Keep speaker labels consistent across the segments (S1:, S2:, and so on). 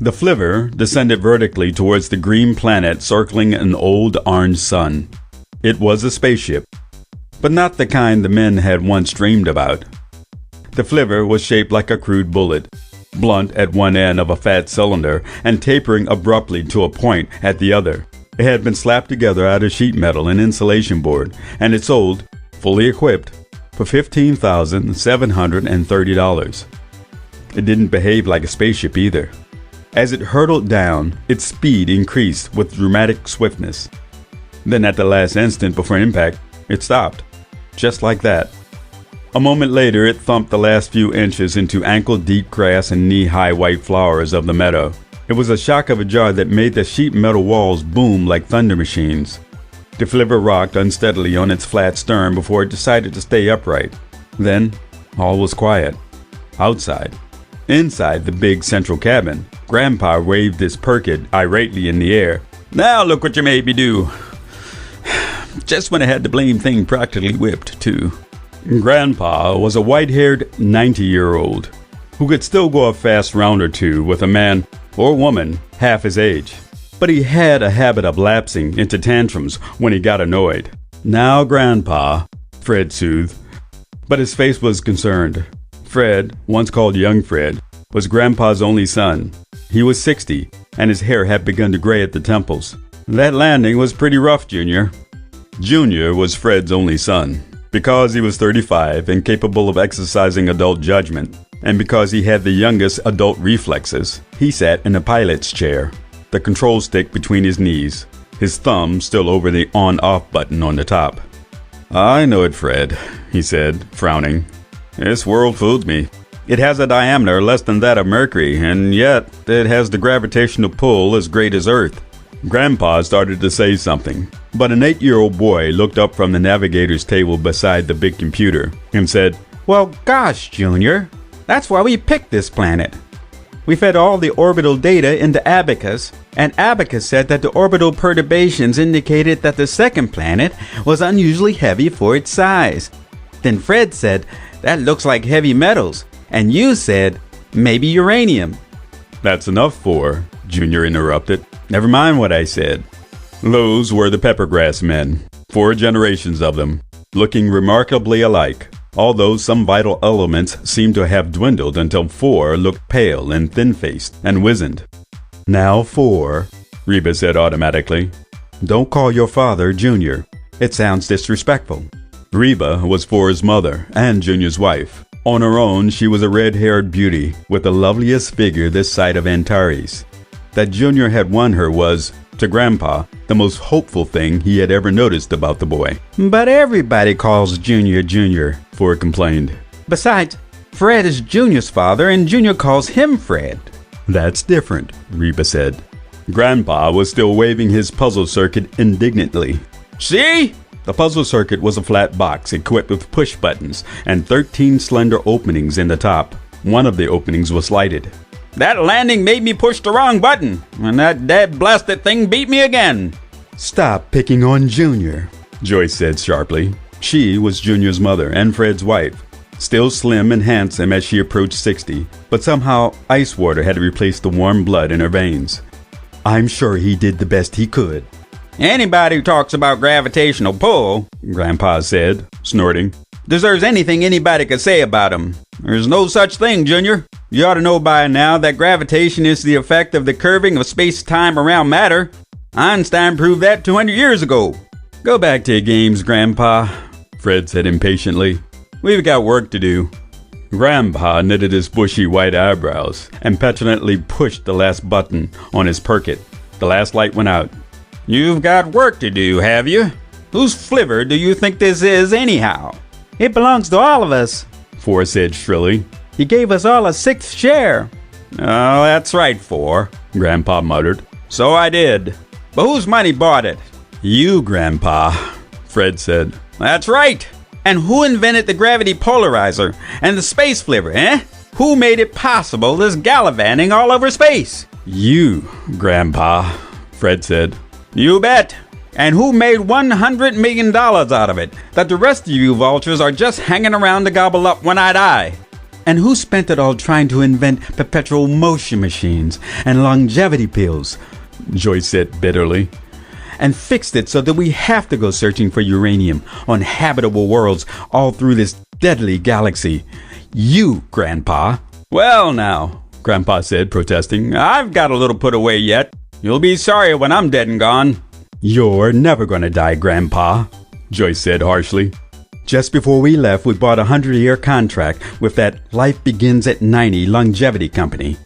S1: The flivver descended vertically towards the green planet circling an old orange sun. It was a spaceship, but not the kind the men had once dreamed about. The flivver was shaped like a crude bullet, blunt at one end of a fat cylinder and tapering abruptly to a point at the other. It had been slapped together out of sheet metal and insulation board, and it sold, fully equipped, for $15,730. It didn't behave like a spaceship either. As it hurtled down, its speed increased with dramatic swiftness. Then at the last instant before impact, it stopped. Just like that. A moment later, it thumped the last few inches into ankle-deep grass and knee-high white flowers of the meadow. It was a shock of a jar that made the sheet metal walls boom like thunder machines. The flivver rocked unsteadily on its flat stern before it decided to stay upright. Then, all was quiet. Outside. Inside the big central cabin, Grandpa waved his perkit irately in the air. "Now look what you made me do. Just when I had the blame thing practically whipped, too." Grandpa was a white-haired 90-year-old who could still go a fast round or two with a man or woman half his age. But he had a habit of lapsing into tantrums when he got annoyed. "Now, Grandpa," Fred soothed. But his face was concerned. Fred, once called Young Fred, was Grandpa's only son. He was 60, and his hair had begun to gray at the temples. "That landing was pretty rough, Junior." Junior was Fred's only son. Because he was 35 and capable of exercising adult judgment, and because he had the youngest adult reflexes, he sat in a pilot's chair, the control stick between his knees, his thumb still over the on-off button on the top. "I know it, Fred," he said, frowning. "This world fools me. It has a diameter less than that of Mercury, and yet it has the gravitational pull as great as Earth." Grandpa started to say something, but an 8-year-old boy looked up from the navigator's table beside the big computer and said,
S2: "Well, gosh, Junior, that's why we picked this planet. We fed all the orbital data into Abacus, and Abacus said that the orbital perturbations indicated that the second planet was unusually heavy for its size. Then Fred said, that looks like heavy metals, and you said, maybe uranium."
S1: "That's enough for," Junior interrupted. "Never mind what I said." Those were the Peppergrass men, 4 generations of them, looking remarkably alike, although some vital elements seemed to have dwindled until 4 looked pale and thin-faced and wizened. "Now 4, Reba said automatically. "Don't call your father Junior. It sounds disrespectful." Reba was 4's mother and Junior's wife. On her own, she was a red-haired beauty with the loveliest figure this side of Antares. That Junior had won her was, to Grandpa, the most hopeful thing he had ever noticed about the boy.
S2: "But everybody calls Junior Junior,"
S1: Ford complained.
S2: "Besides, Fred is Junior's father and Junior calls him Fred."
S1: "That's different," Reba said. Grandpa was still waving his puzzle circuit indignantly.
S2: "See?"
S1: The puzzle circuit was a flat box equipped with push buttons and 13 slender openings in the top. One of the openings was lighted.
S2: "That landing made me push the wrong button, and that dead blasted thing beat me again."
S1: "Stop picking on Junior," Joyce said sharply. She was Junior's mother and Fred's wife, still slim and handsome as she approached 60, but somehow ice water had replaced the warm blood in her veins. "I'm sure he did the best he could."
S2: "Anybody who talks about gravitational pull," Grandpa said, snorting, "deserves anything anybody could say about him. There's no such thing, Junior. You ought to know by now that gravitation is the effect of the curving of space-time around matter. Einstein proved that 200 years ago."
S1: "Go back to your games, Grandpa," Fred said impatiently. "We've got work to do." Grandpa knitted his bushy white eyebrows and petulantly pushed the last button on his perkit. The last light went out.
S2: "You've got work to do, have you? Whose flivver do you think this is, anyhow?" "It belongs to all of us,"
S1: Ford said shrilly.
S2: "He gave us all a 6th share."
S1: "Oh, that's right, Ford," Grandpa muttered.
S2: "So I did. But whose money bought it?"
S1: "You, Grandpa," Fred said.
S2: "That's right. And who invented the gravity polarizer and the space flivver, eh? Who made it possible, this gallivanting all over space?"
S1: "You, Grandpa," Fred said.
S2: "You bet. And who made $100 million out of it, that the rest of you vultures are just hanging around to gobble up when I die?" And who spent it all trying to invent perpetual motion machines and longevity pills?
S1: Joyce said bitterly.
S2: And fixed it so that we have to go searching for uranium on habitable worlds all through this deadly galaxy. You, Grandpa.
S1: Well now, Grandpa said, protesting, I've got a little put away yet. You'll be sorry when I'm dead and gone.
S2: You're never gonna die, Grandpa,
S1: Joyce said harshly.
S2: Just before we left, we bought a 100-year contract with that Life Begins at 90 longevity company.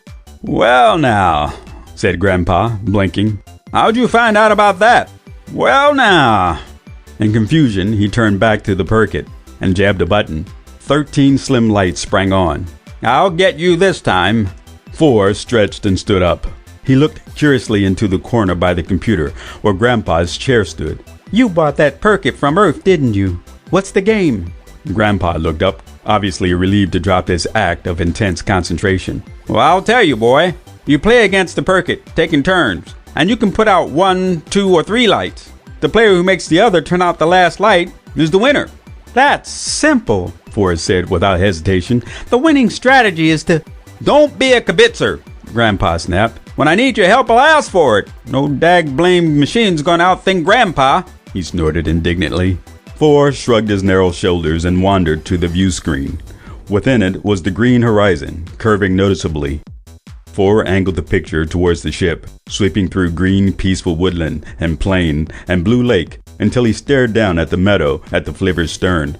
S1: Well now, said Grandpa, blinking. How'd you find out about that? Well now.
S2: In confusion, he turned back to the Perkit and jabbed a button. 13 slim lights sprang on.
S1: I'll get you this time.
S2: 4 stretched and stood up. He looked curiously into the corner by the computer where Grandpa's chair stood. You bought that Perkit from Earth, didn't you? What's the game?
S1: Grandpa looked up, obviously relieved to drop this act of intense concentration. Well, I'll tell you, boy. You play against the Perkit, taking turns, and you can put out 1, 2, or 3 lights. The player who makes the other turn out the last light is the winner.
S2: That's simple,
S1: Forrest said without hesitation.
S2: The winning strategy is to...
S1: Don't be a kibitzer, Grandpa snapped. When I need your help, I'll ask for it. No dag-blamed machine's gonna outthink Grandpa, he snorted indignantly.
S2: Forrest shrugged his narrow shoulders and wandered to the view screen. Within it was the green horizon, curving noticeably. Forrest angled the picture towards the ship, sweeping through green, peaceful woodland and plain and blue lake until he stared down at the meadow at the flivver's stern.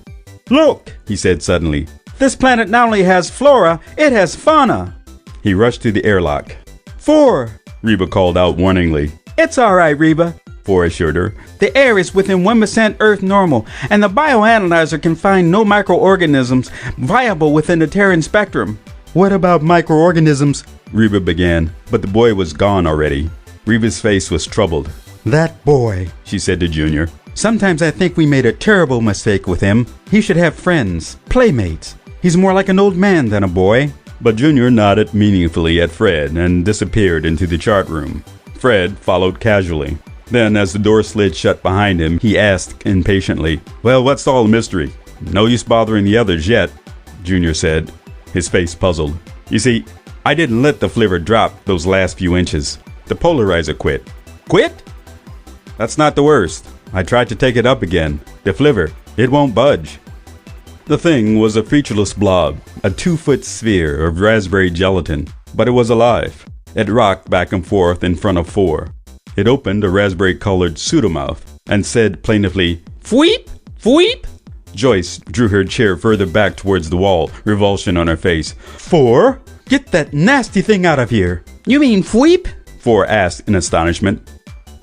S1: Look,
S2: he said suddenly.
S1: This planet not only has flora, it has fauna.
S2: He rushed to the airlock.
S1: 4,
S2: Reba called out warningly.
S1: It's all right, Reba,
S2: Forrest assured her.
S1: The air is within 1% Earth normal, and the bioanalyzer can find no microorganisms viable within the Terran spectrum.
S2: What about microorganisms? Reba began, but the boy was gone already. Reba's face was troubled. That boy, she said to Junior. Sometimes I think we made a terrible mistake with him. He should have friends, playmates. He's more like an old man than a boy. But Junior nodded meaningfully at Fred and disappeared into the chart room. Fred followed casually. Then, as the door slid shut behind him, he asked impatiently, Well, what's all the mystery? No use bothering the others yet, Junior said, his face puzzled. You see, I didn't let the flivver drop those last few inches. The polarizer quit.
S1: Quit?
S2: That's not the worst. I tried to take it up again. The flivver, it won't budge. The thing was a featureless blob, a 2-foot sphere of raspberry gelatin, but it was alive. It rocked back and forth in front of 4. It opened a raspberry-colored pseudomouth and said plaintively,
S1: Fweep! Fweep!
S2: Joyce drew her chair further back towards the wall, revulsion on her face. 4? Get that nasty thing out of here!
S1: You mean fweep?
S2: 4 asked in astonishment.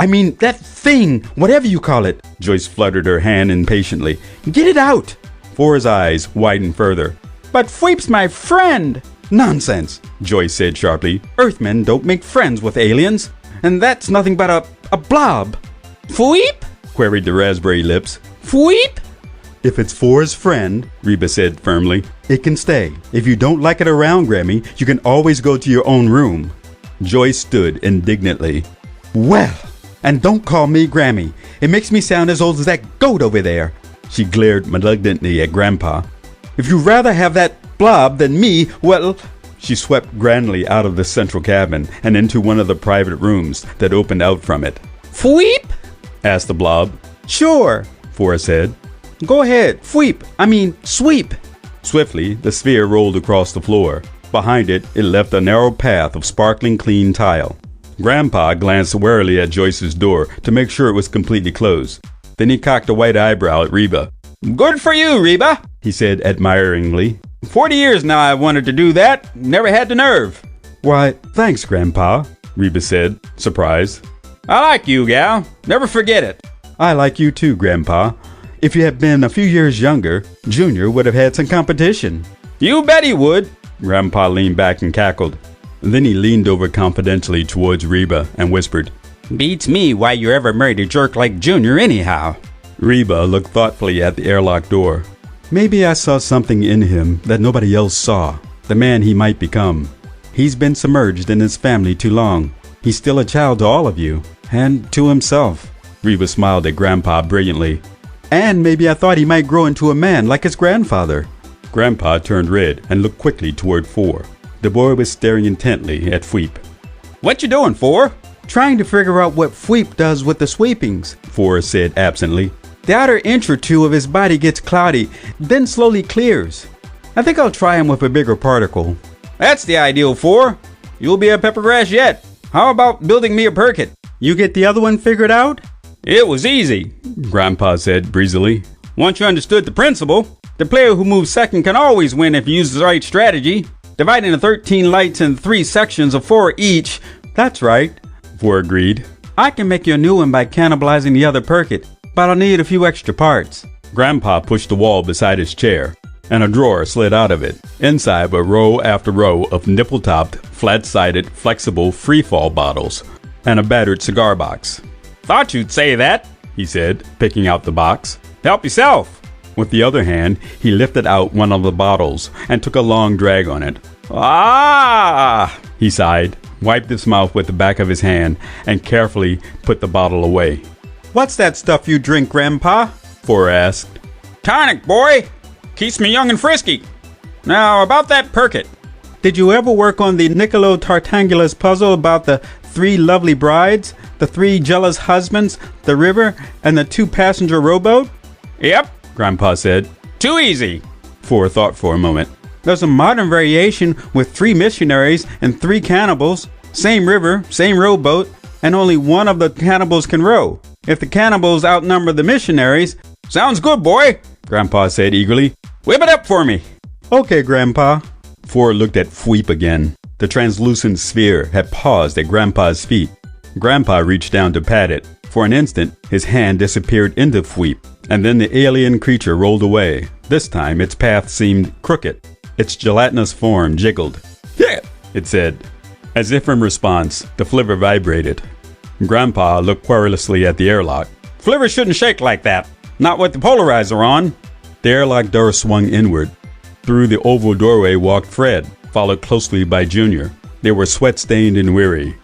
S1: I mean that thing, whatever you call it.
S2: Joyce fluttered her hand impatiently.
S1: Get it out!
S2: 4's eyes widened further.
S1: But Fweep's my friend!
S2: Nonsense, Joyce said sharply. Earthmen don't make friends with aliens. And that's nothing but a blob.
S1: Fweep?
S2: Queried the raspberry lips.
S1: Fweep?
S2: If it's 4's friend, Reba said firmly, it can stay. If you don't like it around, Grammy, you can always go to your own room. Joyce stood indignantly. Well, and don't call me Grammy. It makes me sound as old as that goat over there. She glared malignantly at Grandpa. If you'd rather have that blob than me, well... She swept grandly out of the central cabin and into one of the private rooms that opened out from it.
S1: Fweep?
S2: Asked the blob.
S1: Sure,
S2: Forrest said.
S1: Go ahead, sweep.
S2: Swiftly, the sphere rolled across the floor. Behind it, it left a narrow path of sparkling clean tile. Grandpa glanced warily at Joyce's door to make sure it was completely closed. Then he cocked a white eyebrow at Reba.
S1: Good for you, Reba,
S2: he said admiringly.
S1: 40 years now I've wanted to do that. Never had the nerve.
S2: Why, thanks, Grandpa, Reba said, surprised.
S1: I like you, gal. Never forget it.
S2: I like you too, Grandpa. If you had been a few years younger, Junior would have had some competition.
S1: You bet he would.
S2: Grandpa leaned back and cackled. Then he leaned over confidentially towards Reba and whispered,
S1: Beats me why you ever married a jerk like Junior anyhow.
S2: Reba looked thoughtfully at the airlock door. Maybe I saw something in him that nobody else saw, the man he might become. He's been submerged in his family too long. He's still a child to all of you, and to himself. Reba smiled at Grandpa brilliantly. And maybe I thought he might grow into a man like his grandfather.
S1: Grandpa turned red and looked quickly toward 4. The boy was staring intently at Fweep.
S2: What you doing, 4? Trying to figure out what Fweep does with the sweepings,
S1: 4 said absently.
S2: The outer inch or two of his body gets cloudy, then slowly clears. I think I'll try him with a bigger particle. That's the ideal, 4. You'll be a peppergrass yet. How about building me a Perkit? You get the other one figured out? It was easy,
S1: Grandpa said breezily.
S2: Once you understood the principle, the player who moves second can always win if you use the right strategy. Dividing the 13 lights in 3 sections of 4 each. That's right,
S1: 4 agreed.
S2: I can make you a new one by cannibalizing the other Perkit, but I'll need a few extra parts.
S1: Grandpa pushed the wall beside his chair, and a drawer slid out of it. Inside were row after row of nipple-topped, flat-sided, flexible free-fall bottles, and a battered cigar box.
S2: Thought you'd say that,
S1: he said, picking out the box.
S2: Help yourself.
S1: With the other hand, he lifted out one of the bottles and took a long drag on it.
S2: Ah!
S1: He sighed, wiped his mouth with the back of his hand, and carefully put the bottle away.
S2: What's that stuff you drink, Grandpa?
S1: 4 asked.
S2: Tonic, boy. Keeps me young and frisky. Now, about that Perkit. Did you ever work on the Niccolo Tartangula's puzzle about the 3 lovely brides, the 3 jealous husbands, the river, and the 2-passenger rowboat? Yep, Grandpa said. Too easy.
S1: 4 thought for a moment.
S2: There's a modern variation with 3 missionaries and 3 cannibals. Same river, same rowboat, and only one of the cannibals can row. If the cannibals outnumber the missionaries... Sounds good, boy, Grandpa said eagerly. Whip it up for me. Okay, Grandpa.
S1: 4 looked at Fweep again. The translucent sphere had paused at Grandpa's feet. Grandpa reached down to pat it. For an instant, his hand disappeared into Fweep, and then the alien creature rolled away. This time, its path seemed crooked. Its gelatinous form jiggled.
S2: Yeah,
S1: it said. As if in response, the flivver vibrated. Grandpa looked querulously at the airlock.
S2: Flivver shouldn't shake like that. Not with the polarizer on.
S1: The airlock door swung inward. Through the oval doorway walked Fred, followed closely by Junior. They were sweat-stained and weary,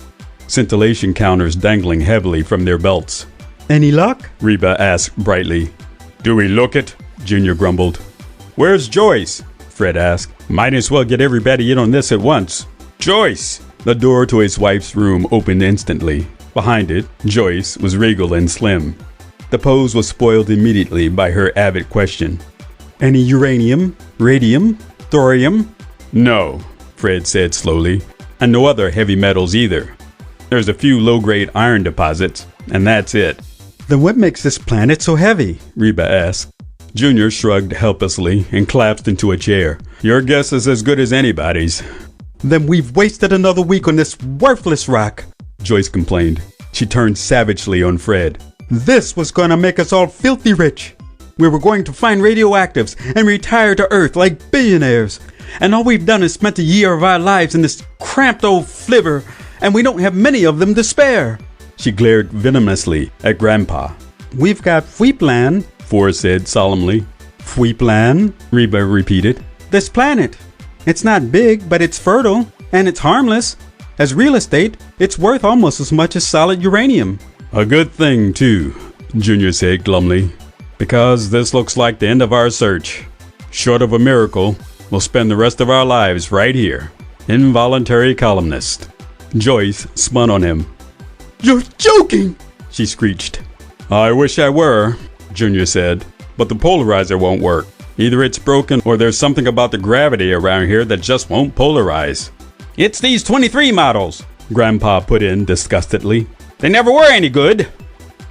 S1: scintillation counters dangling heavily from their belts.
S2: Any luck?
S1: Reba asked brightly.
S3: Do we look it?
S1: Junior grumbled.
S3: Where's Joyce?
S1: Fred asked.
S3: Might as well get everybody in on this at once. Joyce!
S1: The door to his wife's room opened instantly. Behind it, Joyce was regal and slim. The pose was spoiled immediately by her avid question.
S2: Any uranium, radium, thorium?
S1: No, Fred said slowly, and no other heavy metals either. There's a few low-grade iron deposits, and that's it.
S2: Then what makes this planet so heavy?
S1: Reba asked. Junior shrugged helplessly and collapsed into a chair.
S3: Your guess is as good as anybody's.
S2: Then we've wasted another week on this worthless rock,
S1: Joyce complained. She turned savagely on Fred.
S2: This was going to make us all filthy rich. We were going to find radioactives and retire to Earth like billionaires. And all we've done is spent a year of our lives in this cramped old flivver, and we don't have many of them to spare.
S1: She glared venomously at Grandpa.
S2: We've got Fweepland,
S1: 4 said solemnly.
S2: Fweepland,
S1: Reba repeated.
S2: This planet. It's not big, but it's fertile, and it's harmless. As real estate, it's worth almost as much as solid uranium.
S1: A good thing, too, Junior said glumly, because this looks like the end of our search. Short of a miracle, we'll spend the rest of our lives right here. Involuntary columnist. Joyce spun on him.
S2: You're joking,
S1: she screeched. I wish I were, Junior said, but the polarizer won't work. Either it's broken or there's something about the gravity around here that just won't polarize.
S2: It's these 23 models,
S1: Grandpa put in disgustedly.
S2: They never were any good.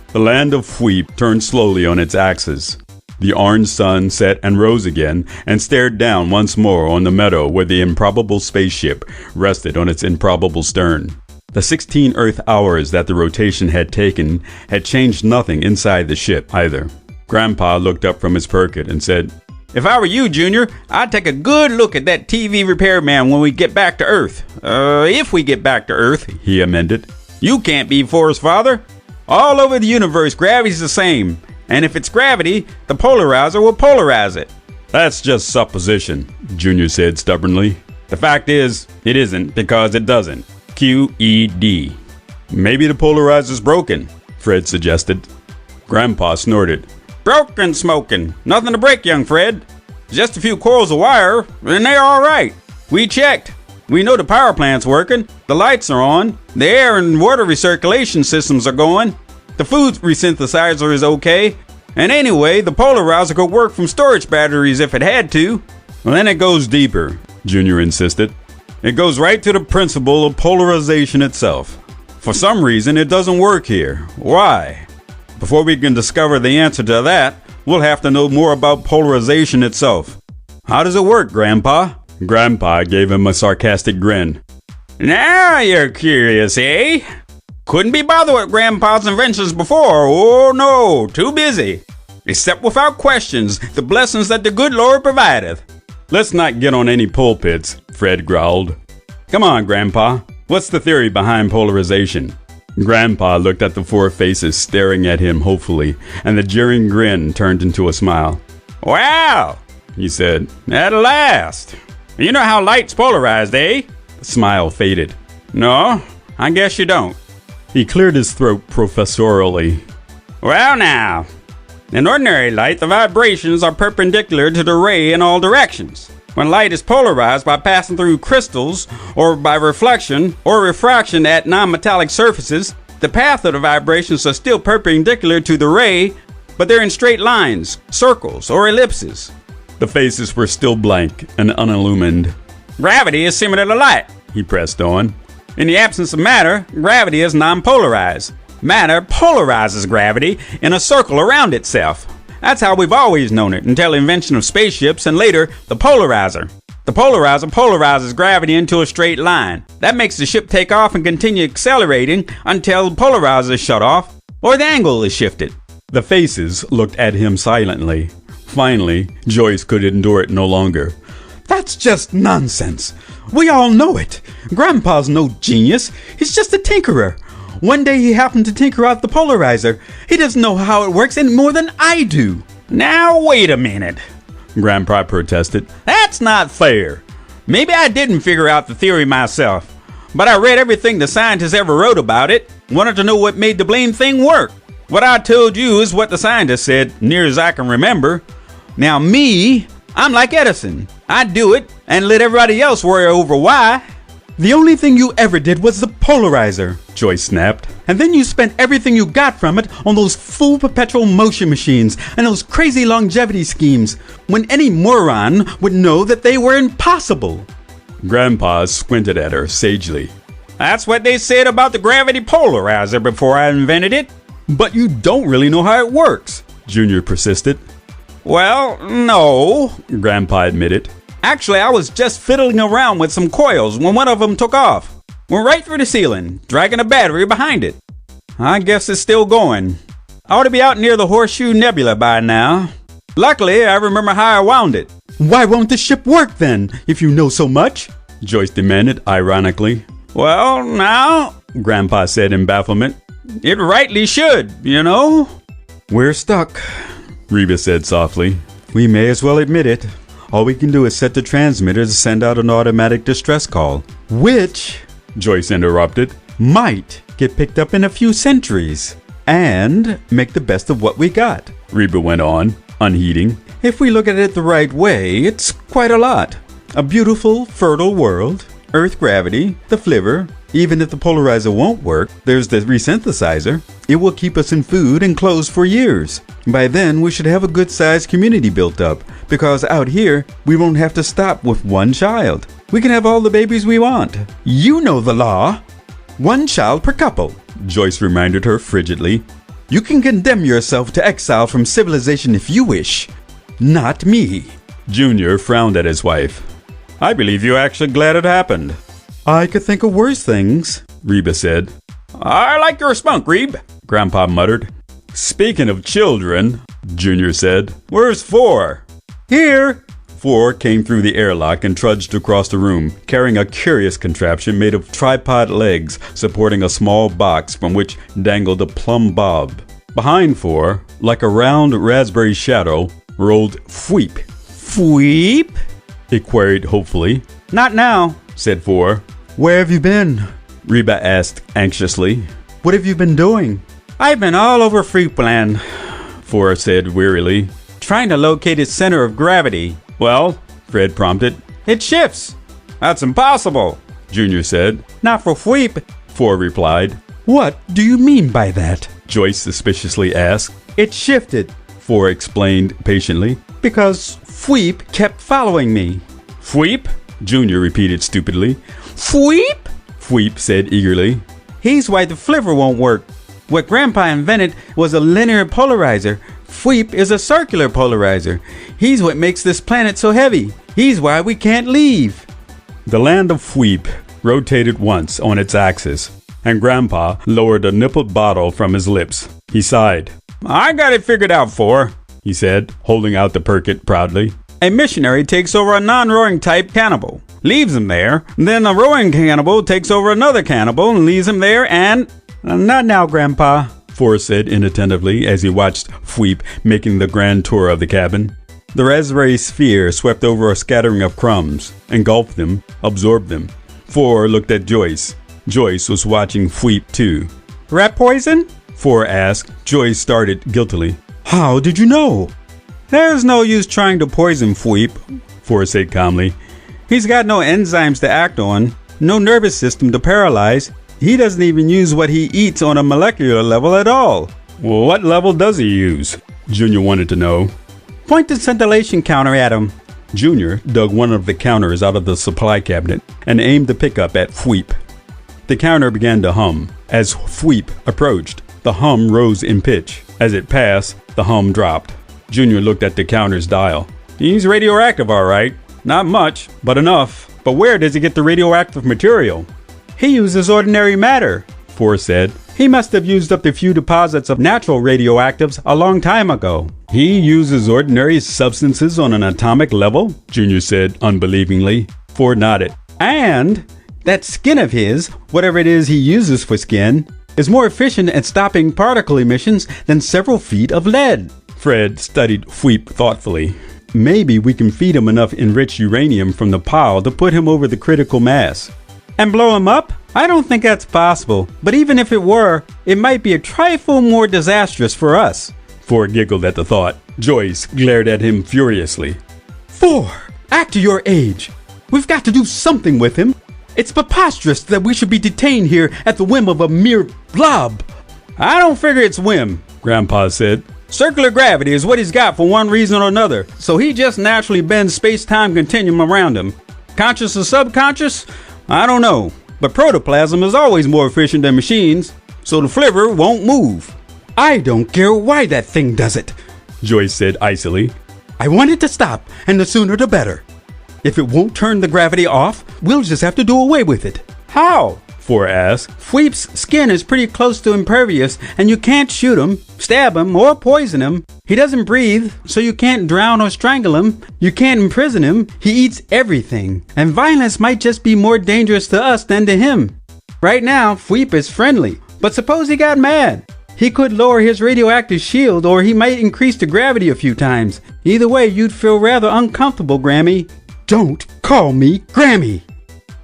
S1: The land of Fweep turned slowly on its axis. The orange sun set and rose again and stared down once more on the meadow where the improbable spaceship rested on its improbable stern. The 16 Earth hours that the rotation had taken had changed nothing inside the ship either. Grandpa looked up from his Perkit and said,
S2: If I were you, Junior, I'd take a good look at that TV repairman when we get back to Earth. If we get back to Earth,
S1: he amended.
S2: You can't be Forrest, father. All over the universe, gravity's the same. And if it's gravity, the polarizer will polarize it.
S1: That's just supposition, Junior said stubbornly. The fact is, it isn't because it doesn't. QED. Maybe the polarizer's broken, Fred suggested. Grandpa snorted.
S2: Broken smoking. Nothing to break, young Fred. Just a few coils of wire, and they're all right. We checked. We know the power plant's working, the lights are on, the air and water recirculation systems are going, the food resynthesizer is okay, and anyway, the polarizer could work from storage batteries if it had to.
S1: Well, then it goes deeper, Junior insisted. It goes right to the principle of polarization itself. For some reason, it doesn't work here. Why? Before we can discover the answer to that, we'll have to know more about polarization itself. How does it work, Grandpa? Grandpa gave him a sarcastic grin.
S2: Now you're curious, eh? Couldn't be bothered with Grandpa's inventions before. Oh no, too busy. Accept without questions the blessings that the good Lord provideth.
S1: Let's not get on any pulpits, Fred growled. Come on, Grandpa. What's the theory behind polarization? Grandpa looked at the four faces staring at him hopefully, and the jeering grin turned into a smile.
S2: Well,
S1: He said.
S2: at last. You know how light's polarized, eh?
S1: The smile faded.
S2: No, I guess you don't.
S1: He cleared his throat professorially.
S2: Well now, in ordinary light, the vibrations are perpendicular to the ray in all directions. When light is polarized by passing through crystals, or by reflection or refraction at non-metallic surfaces, the path of the vibrations are still perpendicular to the ray, but they're in straight lines, circles, or ellipses.
S1: The faces were still blank and unillumined.
S2: Gravity is similar to light.
S1: He pressed on.
S2: In the absence of matter, gravity is non-polarized. Matter polarizes gravity in a circle around itself. That's how we've always known it until the invention of spaceships and later the polarizer. The polarizer polarizes gravity into a straight line. That makes the ship take off and continue accelerating until the polarizer is shut off or the angle is shifted.
S1: The faces looked at him silently. Finally, Joyce could endure it no longer.
S3: That's just nonsense. We all know it. Grandpa's no genius. He's just a tinkerer. One day he happened to tinker out the polarizer. He doesn't know how it works any more than I do.
S2: Now wait a minute.
S1: Grandpa protested.
S2: That's not fair. Maybe I didn't figure out the theory myself, but I read everything the scientists ever wrote about it, wanted to know what made the blame thing work. What I told you is what the scientists said, near as I can remember. Now me, I'm like Edison. I do it and let everybody else worry over why.
S3: The only thing you ever did was the polarizer.
S1: Joyce snapped.
S3: And then you spent everything you got from it on those full perpetual motion machines and those crazy longevity schemes, when any moron would know that they were impossible.
S1: Grandpa squinted at her sagely.
S2: That's what they said about the gravity polarizer before I invented it.
S1: But you don't really know how it works, Junior persisted.
S2: Well, no,
S1: Grandpa admitted.
S2: Actually, I was just fiddling around with some coils when one of them took off. Went right through the ceiling, dragging a battery behind it. I guess it's still going. I ought to be out near the Horseshoe Nebula by now. Luckily, I remember how I wound it.
S3: Why won't the ship work then, if you know so much?
S1: Joyce demanded ironically.
S2: Well, now,
S1: Grandpa said in bafflement.
S2: It rightly should, you know.
S3: We're stuck,
S1: Reba said softly.
S3: We may as well admit it. All we can do is set the transmitter to send out an automatic distress call, which,
S1: Joyce interrupted,
S3: might get picked up in a few centuries, and make the best of what we got.
S1: Reba went on, unheeding.
S3: If we look at it the right way, it's quite a lot. A beautiful, fertile world, Earth gravity, the flivver. Even if the polarizer won't work, there's the resynthesizer. It will keep us in food and clothes for years. By then, we should have a good-sized community built up, because out here, we won't have to stop with one child. We can have all the babies we want. You know the law. One child per couple,
S1: Joyce reminded her frigidly.
S3: You can condemn yourself to exile from civilization if you wish. Not me.
S1: Junior frowned at his wife. I believe you're actually glad it happened.
S3: I could think of worse things,
S1: Reba said.
S2: I like your spunk, Reb,
S1: Grandpa muttered. Speaking of children, Junior said, where's Four?
S3: Here.
S1: Four came through the airlock and trudged across the room, carrying a curious contraption made of tripod legs supporting a small box from which dangled a plumb bob. Behind Four, like a round raspberry shadow, rolled Fweep.
S3: Fweep?
S1: He queried hopefully.
S2: Not now,
S1: said Four.
S3: Where have you been?
S1: Reba asked anxiously.
S3: What have you been doing?
S2: I've been all over Freepland,
S1: Four said wearily.
S2: trying to locate its center of gravity.
S1: Well, Fred prompted.
S2: It shifts. That's impossible, Junior said. Not for Fweep,
S1: Four replied.
S3: What do you mean by that?
S1: Joyce suspiciously asked.
S3: It shifted
S1: Four explained patiently.
S3: because Fweep kept following me.
S1: Fweep? Junior repeated stupidly.
S2: Fweep?
S1: Fweep said eagerly.
S2: He's why the flivver won't work. What Grandpa invented was a linear polarizer. Fweep is a circular polarizer. He's what makes this planet so heavy. He's why we can't leave.
S1: The land of Fweep rotated once on its axis, and Grandpa lowered a nippled bottle from his lips. He sighed.
S2: I got it figured out, Four,
S1: he said, holding out the perket proudly.
S2: A missionary takes over a non-rowing type cannibal, leaves him there. Then a rowing cannibal takes over another cannibal and leaves him there and... Not now, Grandpa,
S1: Four said inattentively as he watched Fweep making the grand tour of the cabin. The raspberry sphere swept over a scattering of crumbs, engulfed them, absorbed them. Four looked at Joyce. Joyce was watching Fweep too.
S2: Rat poison?
S1: Four asked. Joyce started guiltily.
S3: How did you know?
S2: There's no use trying to poison Fweep,
S1: Four said calmly.
S2: He's got no enzymes to act on, no nervous system to paralyze. He doesn't even use what he eats on a molecular level at all.
S1: Well, what level does he use? Junior wanted to know.
S2: Point the scintillation counter at him.
S1: Junior dug one of the counters out of the supply cabinet and aimed the pickup at Fweep. The counter began to hum. As Fweep approached, the hum rose in pitch. As it passed, the hum dropped. Junior looked at the counter's dial.
S2: He's radioactive, all right. Not much, but enough. But where does he get the radioactive material? He uses ordinary matter,
S1: Four said.
S2: He must have used up the few deposits of natural radioactives a long time ago.
S1: He uses ordinary substances on an atomic level? Junior said unbelievingly. Four nodded.
S2: And that skin of his, whatever it is he uses for skin, is more efficient at stopping particle emissions than several feet of lead.
S1: Fred studied Fweep thoughtfully. Maybe we can feed him enough enriched uranium from the pile to put him over the critical mass.
S2: And blow him up? I don't think that's possible. But even if it were, it might be a trifle more disastrous for us.
S1: Four giggled at the thought. Joyce glared at him furiously.
S3: Four, act to your age. We've got to do something with him. It's preposterous that we should be detained here at the whim of a mere blob.
S2: I don't figure it's whim,
S1: Grandpa said.
S2: Circular gravity is what he's got for one reason or another, so he just naturally bends space-time continuum around him. Conscious or subconscious? I don't know. But protoplasm is always more efficient than machines, so the flivver won't move.
S3: I don't care why that thing does it,
S1: Joyce said icily.
S3: I want it to stop, and the sooner the better. If it won't turn the gravity off, we'll just have to do away with it.
S2: How?
S1: Four asked.
S2: Fweep's skin is pretty close to impervious, and you can't shoot him, stab him, or poison him. He doesn't breathe, so you can't drown or strangle him. You can't imprison him. He eats everything, and violence might just be more dangerous to us than to him. Right now, Fweep is friendly, but suppose he got mad. He could lower his radioactive shield, or he might increase the gravity a few times. Either way, you'd feel rather uncomfortable, Grammy.
S3: Don't call me Grammy.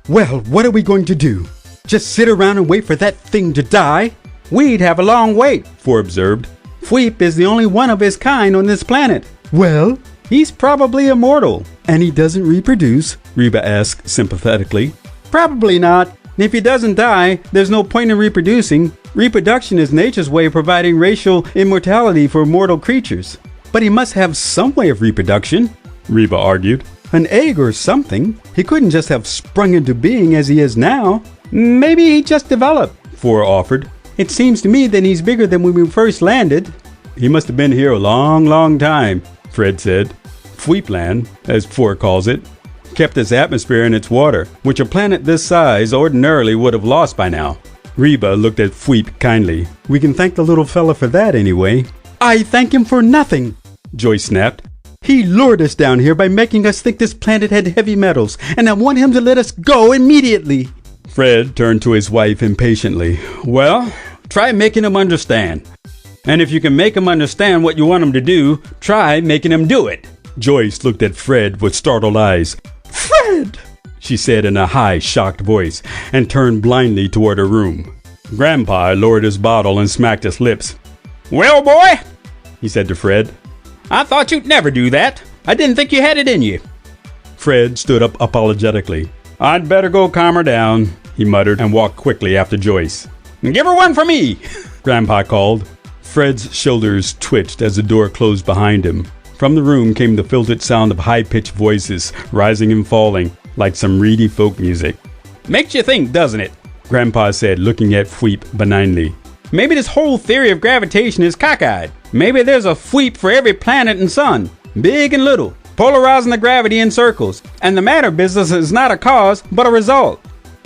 S3: Well, what are we going to do? Just sit around and wait for that thing to die?
S2: We'd have a long wait,
S1: Four observed.
S2: Fweep is the only one of his kind on this planet.
S3: Well,
S2: He's probably immortal.
S3: and he doesn't reproduce.
S1: Reba asked sympathetically.
S2: Probably not. If he doesn't die, there's no point in reproducing. Reproduction is nature's way of providing racial immortality for mortal creatures. But he must have some way of reproduction.
S1: Reba argued.
S2: An egg or something. He couldn't just have sprung into being as he is now. Maybe he just developed.
S1: Four offered.
S2: It seems to me that he's bigger than when we first landed.
S1: He must have been here a long, long time, Fred said. Fweepland, as Four calls it, kept its atmosphere and its water, which a planet this size ordinarily would have lost by now. Reba looked at Fweep kindly.
S2: We can thank the little fella for that anyway.
S3: I thank him for nothing.
S1: Joyce snapped.
S2: He lured us down here by making us think this planet had heavy metals, and I want him to let us go immediately.
S1: Fred turned to his wife impatiently.
S2: Well, try making him understand. And if you can make him understand what you want him to do, try making him do it.
S1: Joyce looked at Fred with startled eyes.
S3: Fred!
S1: She said in a high, shocked voice, and turned blindly toward her room. Grandpa lowered his bottle and smacked his lips.
S2: Well, boy,
S1: He said to Fred.
S2: I thought you'd never do that. I didn't think you had it in you.
S1: Fred stood up apologetically. I'd better go calm her down, he muttered and walked quickly after Joyce.
S2: Give her one for me,
S1: Grandpa called. Fred's shoulders twitched as the door closed behind him. From the room came the filtered sound of high-pitched voices, rising and falling, like some reedy folk music.
S2: Makes you think, doesn't it?
S1: Grandpa said, looking at Fweep benignly.
S2: Maybe this whole theory of gravitation is cockeyed. Maybe there's a Fweep for every planet and sun, big and little, polarizing the gravity in circles, and the matter business is not a cause, but a result.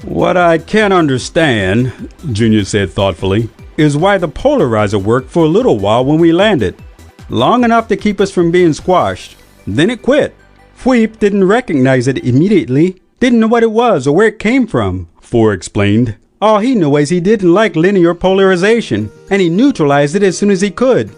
S1: What I can't understand, Junior said thoughtfully, is why the polarizer worked for a little while when we landed. Long enough to keep us from being squashed. Then it quit.
S3: Fweep didn't recognize it immediately. Didn't know what it was or where it came from,
S1: Four explained.
S3: All he knew is he didn't like linear polarization, and he neutralized it as soon as he could.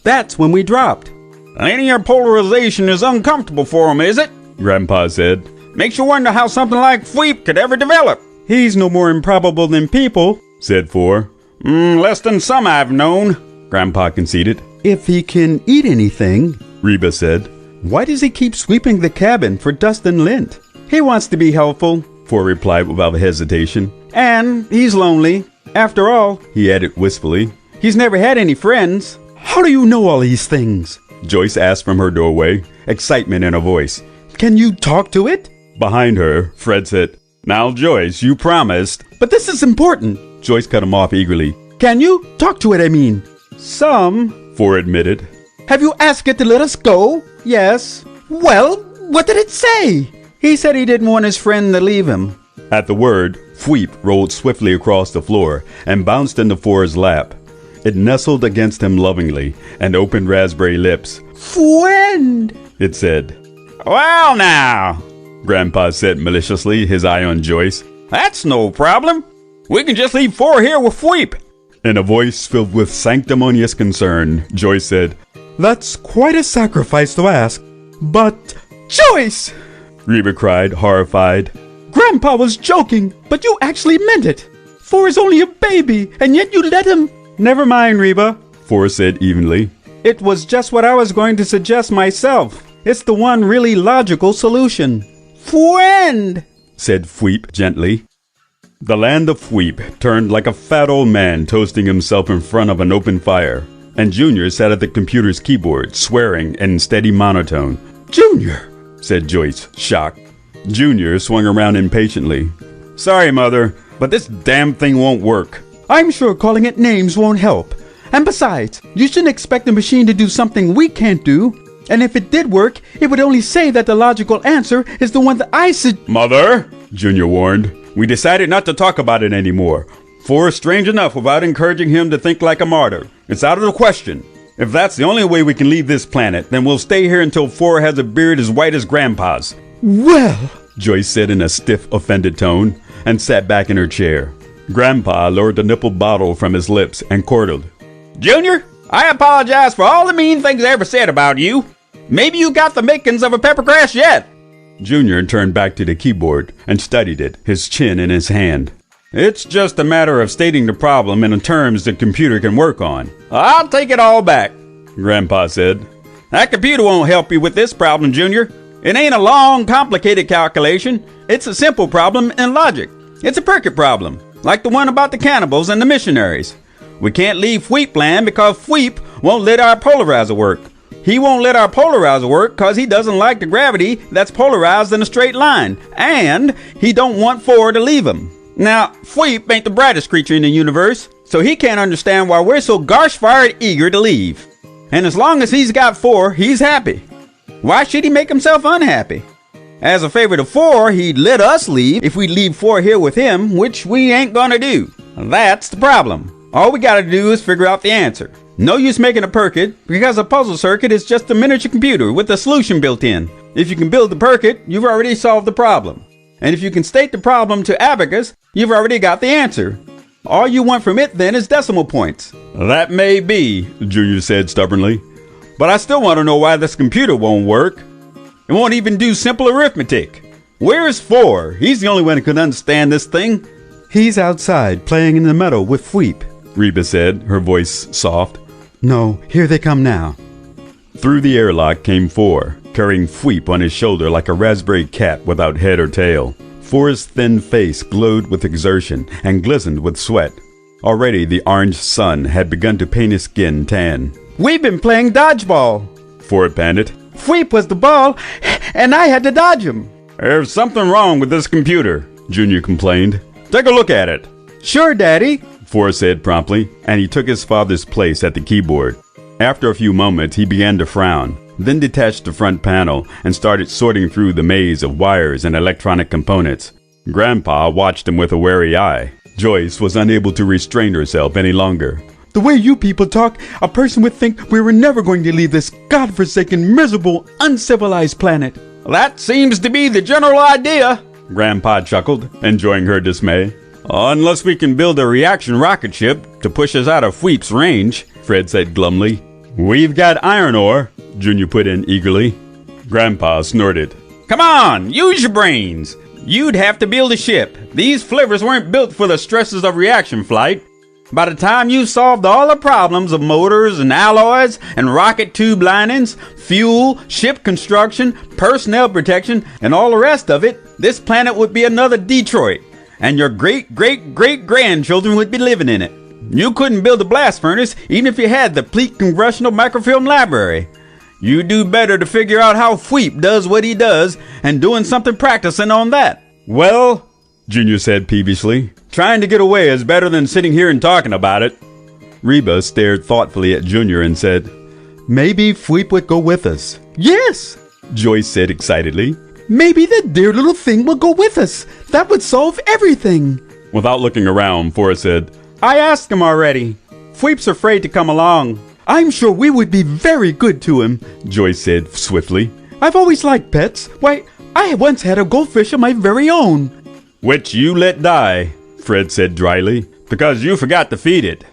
S3: That's when we dropped.
S2: Linear polarization is uncomfortable for him, is it?
S1: Grandpa said.
S2: Makes you wonder how something like Fweep could ever develop.
S3: He's no more improbable than people,
S1: said Four.
S2: Less than some I've known, Grandpa conceded.
S3: If he can eat anything,
S1: Reba said.
S3: Why does he keep sweeping the cabin for dust and lint? He wants to be helpful,
S1: Four replied without hesitation.
S3: And he's lonely. After all,
S1: he added wistfully,
S3: he's never had any friends. How do you know all these things?
S1: Joyce asked from her doorway, excitement in her voice.
S3: Can you talk to it?
S1: Behind her, Fred said, Now, Joyce, you promised.
S3: But this is important.
S1: Joyce cut him off eagerly.
S3: Can you talk to it, I mean?
S1: Some, Four admitted.
S3: Have you asked it to let us go? Yes. Well, what did it say? He said he didn't want his friend to leave him.
S1: At the word, Fweep rolled swiftly across the floor and bounced into Four's lap. It nestled against him lovingly and opened raspberry lips.
S3: Friend,
S1: it said.
S2: Well now,
S1: Grandpa said maliciously, his eye on Joyce.
S2: That's no problem. We can just leave Four here with Fweep.
S1: In a voice filled with sanctimonious concern, Joyce said,
S3: That's quite a sacrifice to ask. But, Joyce!
S1: Reba cried, horrified.
S3: Grandpa was joking, but you actually meant it. Four is only a baby, and yet you let him. Never mind, Reba,
S1: Four said evenly.
S3: It was just what I was going to suggest myself. It's the one really logical solution. Friend,
S1: said Fweep gently. The land of Fweep turned like a fat old man toasting himself in front of an open fire, and Junior sat at the computer's keyboard, swearing in steady monotone.
S3: Junior,
S1: said Joyce, shocked. Junior swung around impatiently. Sorry, Mother, but this damn thing won't work.
S3: I'm sure calling it names won't help. And besides, you shouldn't expect the machine to do something we can't do. And if it did work, it would only say that the logical answer is the one that I said.
S1: Mother, Junior warned, we decided not to talk about it anymore. Four is strange enough without encouraging him to think like a martyr. It's out of the question. If that's the only way we can leave this planet, then we'll stay here until Four has a beard as white as Grandpa's.
S3: Well,
S1: Joyce said in a stiff, offended tone, and sat back in her chair. Grandpa lowered the nipple bottle from his lips and chortled.
S2: Junior, I apologize for all the mean things I ever said about you. Maybe you got the makings of a peppergrass yet.
S1: Junior turned back to the keyboard and studied it, his chin in his hand. It's just a matter of stating the problem in terms the computer can work on.
S2: I'll take it all back,
S1: Grandpa said.
S2: That computer won't help you with this problem, Junior. It ain't a long, complicated calculation. It's a simple problem in logic. It's a Perkit problem, like the one about the cannibals and the missionaries. We can't leave Fweep land because Fweep won't let our polarizer work. He won't let our polarizer work because he doesn't like the gravity that's polarized in a straight line, and he don't want Four to leave him. Now, Fweep ain't the brightest creature in the universe, so he can't understand why we're so gosh-fired eager to leave. And as long as he's got Four, he's happy. Why should he make himself unhappy? As a favor to Four, he'd let us leave if we leave Four here with him, which we ain't gonna do. That's the problem. All we gotta do is figure out the answer. No use making a Perkit, because a puzzle circuit is just a miniature computer with a solution built in. If you can build the Perkit, you've already solved the problem. And if you can state the problem to Abacus, you've already got the answer. All you want from it then is decimal points.
S1: That may be, Junior said stubbornly. But I still want to know why this computer won't work. It won't even do simple arithmetic. Where's Four? He's the only one who can understand this thing.
S3: He's outside playing in the meadow with Fweep,
S1: Reba said, her voice soft.
S3: No, here they come now.
S1: Through the airlock came Four, carrying Fweep on his shoulder like a raspberry cat without head or tail. Forrest's thin face glowed with exertion and glistened with sweat. Already the orange sun had begun to paint his skin tan.
S2: We've been playing dodgeball,
S1: Ford panted.
S2: Fweep was the ball, and I had to dodge him.
S1: There's something wrong with this computer, Junior complained. Take a look at it.
S2: Sure, Daddy,
S1: Forrest said promptly, and he took his father's place at the keyboard. After a few moments, he began to frown, then detached the front panel and started sorting through the maze of wires and electronic components. Grandpa watched him with a wary eye. Joyce was unable to restrain herself any longer.
S3: The way you people talk, a person would think we were never going to leave this godforsaken, miserable, uncivilized planet.
S2: That seems to be the general idea,
S1: Grandpa chuckled, enjoying her dismay.
S2: Unless we can build a reaction rocket ship to push us out of Fweep's range,
S1: Fred said glumly. We've got iron ore, Junior put in eagerly. Grandpa snorted.
S2: Come on, use your brains. You'd have to build a ship. These flivvers weren't built for the stresses of reaction flight. By the time you've solved all the problems of motors and alloys and rocket tube linings, fuel, ship construction, personnel protection, and all the rest of it, this planet would be another Detroit, and your great-great-great-grandchildren would be living in it. You couldn't build a blast furnace even if you had the Pleat Congressional Microfilm Library. You do better to figure out how Fweep does what he does and doing something practicing on that.
S1: Well, Junior said peevishly, trying to get away is better than sitting here and talking about it. Reba stared thoughtfully at Junior and said,
S3: Maybe Fweep would go with us.
S2: Yes,
S1: Joyce said excitedly.
S3: Maybe the dear little thing will go with us. That would solve everything.
S1: Without looking around, Forrest said,
S2: I asked him already. Fweep's afraid to come along.
S3: I'm sure we would be very good to him,
S1: Joyce said swiftly.
S3: I've always liked pets. Why, I once had a goldfish of my very own.
S1: Which you let die, Fred said dryly, because you forgot to feed it.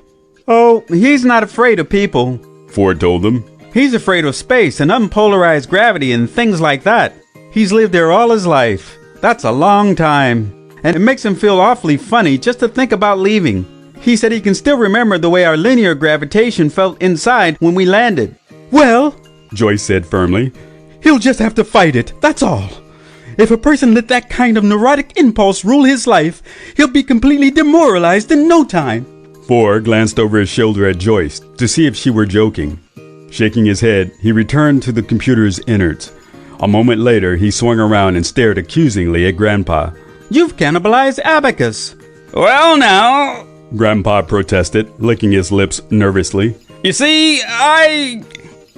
S2: Oh, he's not afraid of people,
S1: Ford told them.
S2: He's afraid of space and unpolarized gravity and things like that. He's lived there all his life. That's a long time. And it makes him feel awfully funny just to think about leaving. He said he can still remember the way our linear gravitation felt inside when we landed.
S3: Well,
S1: Joyce said firmly,
S3: he'll just have to fight it, that's all. If a person let that kind of neurotic impulse rule his life, he'll be completely demoralized in no time.
S1: Ford glanced over his shoulder at Joyce to see if she were joking. Shaking his head, he returned to the computer's innards. A moment later, he swung around and stared accusingly at Grandpa.
S2: You've cannibalized Abacus. Well now,
S1: Grandpa protested, licking his lips nervously.
S2: You see,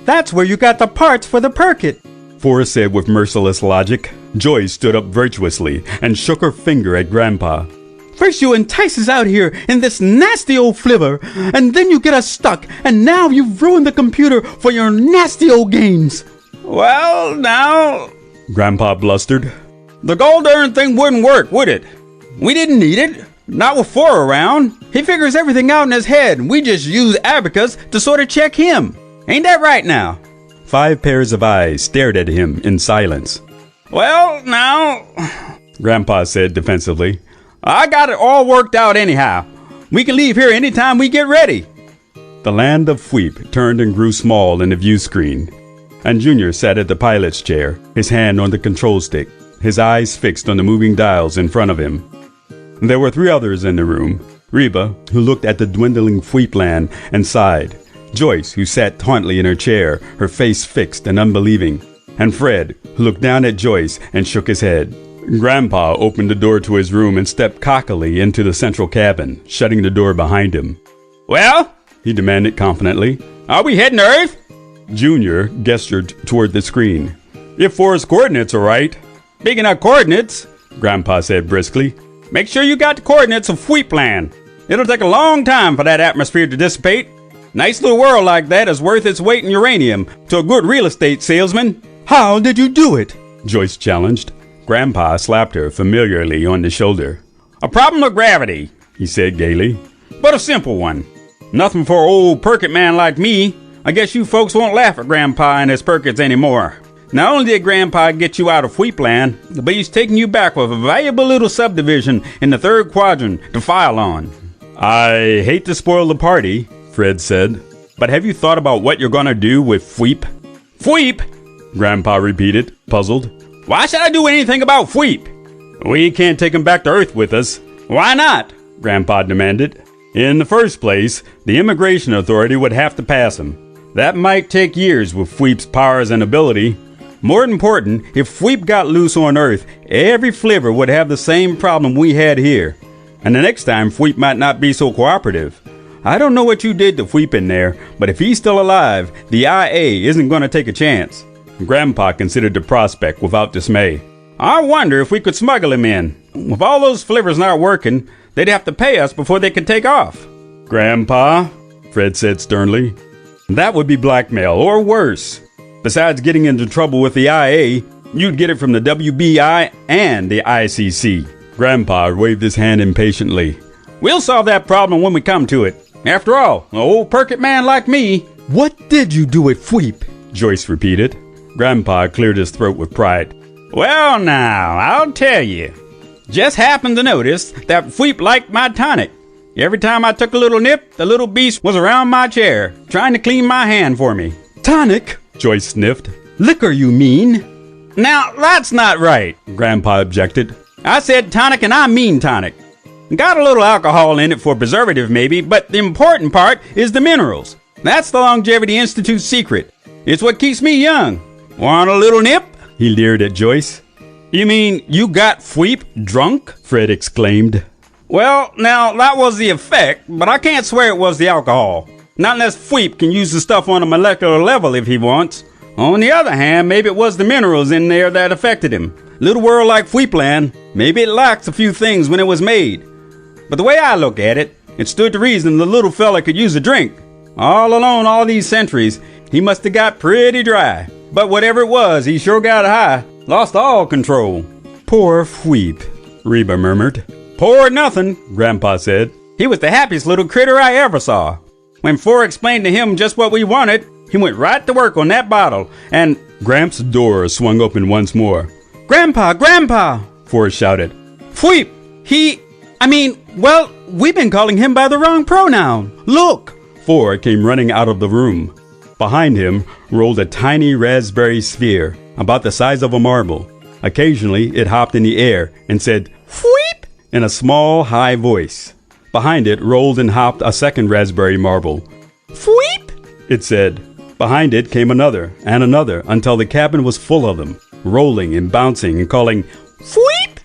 S2: That's where you got the parts for the Perkit,
S1: Forrest said with merciless logic. Joyce stood up virtuously and shook her finger at Grandpa.
S3: First you entice us out here in this nasty old flivver, and then you get us stuck, and now you've ruined the computer for your nasty old games.
S2: Well now,
S1: Grandpa blustered.
S2: The gold darn thing wouldn't work, would it? We didn't need it. Not with 4 around. He figures everything out in his head, and we just use Abacus to sort of check him. Ain't that right now?
S1: 5 pairs of eyes stared at him in silence.
S2: Well, now,
S1: Grandpa said defensively,
S2: I got it all worked out anyhow. We can leave here anytime we get ready.
S1: The land of Fweep turned and grew small in the view screen, and Junior sat at the pilot's chair, his hand on the control stick, his eyes fixed on the moving dials in front of him. There were 3 others in the room. Reba, who looked at the dwindling Fweep land and sighed. Joyce, who sat tautly in her chair, her face fixed and unbelieving. And Fred, who looked down at Joyce and shook his head. Grandpa opened the door to his room and stepped cockily into the central cabin, shutting the door behind him.
S2: Well,
S1: he demanded confidently,
S2: are we heading to Earth?
S1: Junior gestured toward the screen. If Forrest's coordinates are right.
S2: Speaking of coordinates,
S1: Grandpa said briskly,
S2: make sure you got the coordinates of Fweep land. It'll take a long time for that atmosphere to dissipate. Nice little world like that is worth its weight in uranium to a good real estate salesman.
S3: How did you do it?
S1: Joyce challenged. Grandpa slapped her familiarly on the shoulder.
S2: A problem of gravity,
S1: he said gaily.
S2: But a simple one. Nothing for old Perkit man like me. I guess you folks won't laugh at Grandpa and his Perkits anymore. Not only did Grandpa get you out of Fweepland, but he's taking you back with a valuable little subdivision in the 3rd quadrant to file on.
S1: I hate to spoil the party, Fred said, but have you thought about what you're gonna do with Fweep?
S2: Fweep?
S1: Grandpa repeated, puzzled. Why should I do anything about Fweep? We can't take him back to Earth with us. Why not? Grandpa demanded. In the first place, the Immigration Authority would have to pass him. That might take years with Fweep's powers and ability. More important, if Fweep got loose on Earth, every flivver would have the same problem we had here. And the next time, Fweep might not be so cooperative. I don't know what you did to Fweep in there, but if he's still alive, the IA isn't going to take a chance. Grandpa considered the prospect without dismay. I wonder if we could smuggle him in. With all those flivvers not working, they'd have to pay us before they could take off. Grandpa, Fred said sternly, that would be blackmail, or worse. Besides getting into trouble with the IA, you'd get it from the WBI and the ICC. Grandpa waved his hand impatiently. We'll solve that problem when we come to it. After all, an old perkit man like me.
S3: What did you do with Fweep?
S1: Joyce repeated. Grandpa cleared his throat with pride. Well now, I'll tell you. Just happened to notice that Fweep liked my tonic. Every time I took a little nip, the little beast was around my chair, trying to clean my hand for me.
S3: Tonic?
S1: Joyce sniffed.
S3: Liquor, you mean?
S1: Now, that's not right, Grandpa objected. I said tonic and I mean tonic. Got a little alcohol in it for preservative maybe, but the important part is the minerals. That's the Longevity Institute's secret. It's what keeps me young. Want a little nip? He leered at Joyce. You mean you got Fweep drunk? Fred exclaimed. Well, now that was the effect, but I can't swear it was the alcohol. Not unless Fweep can use the stuff on a molecular level if he wants. On the other hand, maybe it was the minerals in there that affected him. Little world like Fweepland, maybe it lacks a few things when it was made. But the way I look at it, it stood to reason the little fella could use a drink. All alone all these centuries, he must have got pretty dry. But whatever it was, he sure got high. Lost all control.
S3: Poor Fweep,
S1: Reba murmured. Poor nothing, Grandpa said. He was the happiest little critter I ever saw. When Four explained to him just what we wanted, he went right to work on that bottle, and Gramps' door swung open once more.
S3: Grandpa, Grandpa,
S1: Four shouted.
S3: Fweep, we've been calling him by the wrong pronoun. Look!
S1: Four came running out of the room. Behind him rolled a tiny raspberry sphere, about the size of a marble. Occasionally, it hopped in the air and said, "Fweep!" in a small, high voice. Behind it rolled and hopped a second raspberry marble. "Fweep!" it said. Behind it came another and another until the cabin was full of them, rolling and bouncing and calling, "Fweep!"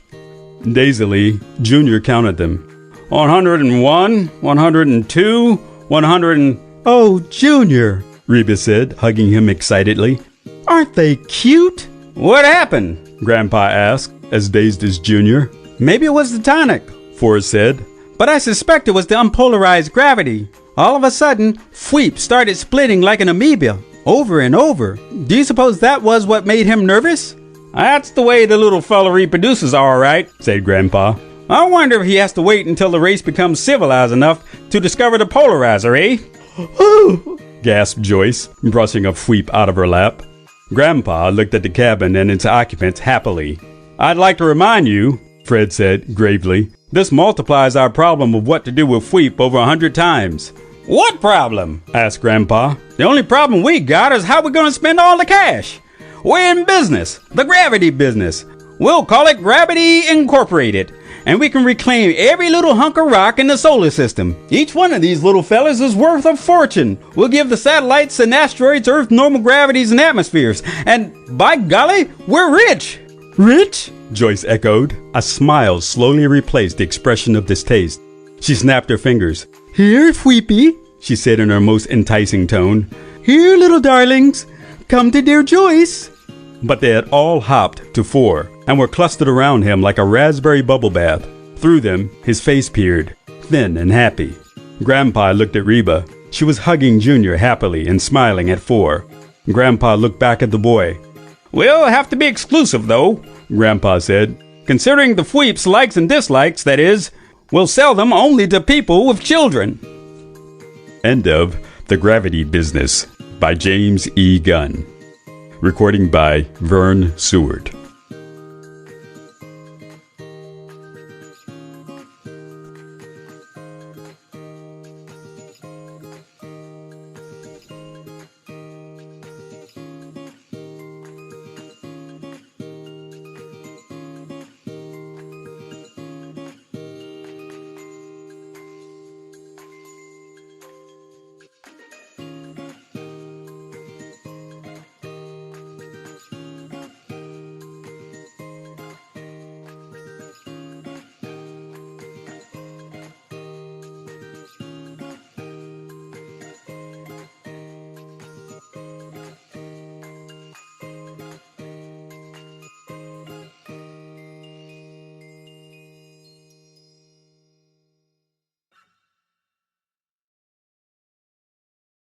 S1: Dazedly, Junior counted them. 101, 102, 100 and...
S3: Oh, Junior,
S1: Reba said, hugging him excitedly.
S3: Aren't they cute?
S1: What happened? Grandpa asked, as dazed as Junior.
S3: Maybe it was the tonic,
S1: Forrest said.
S3: But I suspect it was the unpolarized gravity. All of a sudden, Fweep started splitting like an amoeba, over and over. Do you suppose that was what made him nervous?
S1: That's the way the little fella reproduces, all right, said Grandpa. I wonder if he has to wait until the race becomes civilized enough to discover the polarizer, eh?
S3: Oh,
S1: gasped Joyce, brushing a Fweep out of her lap. Grandpa looked at the cabin and its occupants happily. I'd like to remind you, Fred said gravely, this multiplies our problem of what to do with Fweep over 100 times. What problem? Asked Grandpa. The only problem we got is how we're going to spend all the cash. We're in business, the gravity business. We'll call it Gravity Incorporated, and we can reclaim every little hunk of rock in the solar system. Each one of these little fellas is worth a fortune. We'll give the satellites and asteroids Earth normal gravities and atmospheres, and by golly, we're rich.
S3: Rich?
S1: Joyce echoed. A smile slowly replaced the expression of distaste. She snapped her fingers.
S3: Here, Fweepy,
S1: she said in her most enticing tone.
S3: Here, little darlings, come to dear Joyce.
S1: But they had all hopped to 4 and were clustered around him like a raspberry bubble bath. Through them, his face peered, thin and happy. Grandpa looked at Reba. She was hugging Junior happily and smiling at 4. Grandpa looked back at the boy. We'll have to be exclusive, though, Grandpa said. Considering the Fweep's likes and dislikes, that is, we'll sell them only to people with children. End of The Gravity Business by James E. Gunn. Recording by Vern Seward.